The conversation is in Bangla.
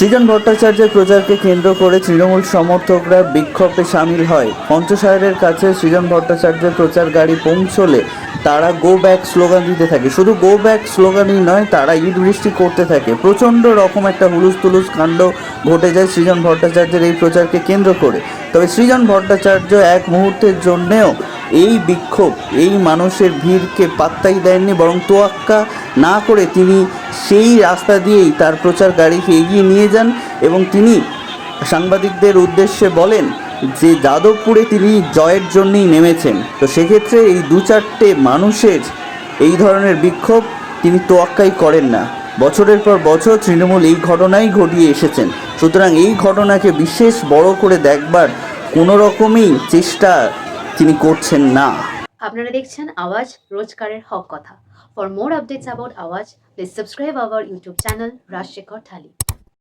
সৃজন ভট্টাচার্যের প্রচারকে কেন্দ্র করে তৃণমূল সমর্থকরা বিক্ষোভে সামিল হয়। পঞ্চশাহের কাছে সৃজন ভট্টাচার্যের প্রচার গাড়ি পৌঁছলে তারা গো ব্যাক স্লোগান দিতে থাকে। শুধু গো ব্যাক স্লোগানই নয়, তারা ইট বৃষ্টি করতে থাকে। প্রচণ্ড রকম একটা হুলুস তুলুস কাণ্ড ঘটে যায় সৃজন ভট্টাচার্যের এই প্রচারকে কেন্দ্র করে। তবে সৃজন ভট্টাচার্য এক মুহূর্তের জন্যেও এই বিক্ষোভ, এই মানুষের ভিড়কে পাত্তাই দেননি, বরং তোয়াক্কা না করে তিনি সেই রাস্তা দিয়েই তার প্রচার গাড়িকে এগিয়ে নিয়ে যান এবং তিনি সাংবাদিকদের উদ্দেশ্যে বলেন যে যাদবপুরে তিনি জয়ের জন্যই নেমেছেন। তো সেক্ষেত্রে এই দু চারটে মানুষের এই ধরনের বিক্ষোভ তিনি তোয়াক্কাই করেন না। বছরের পর বছর তৃণমূল এই ঘটনাই ঘটিয়ে এসেছেন। সুতরাং এই ঘটনাকে বিশেষ বড় করে দেখবার কোনো রকমই চেষ্টা তিনি করছেন না। আপনারা দেখছেন আওয়াজ, রোজকারের হক কথা। For more updates about Awaaz, please subscribe our YouTube channel Rajshekhar thali.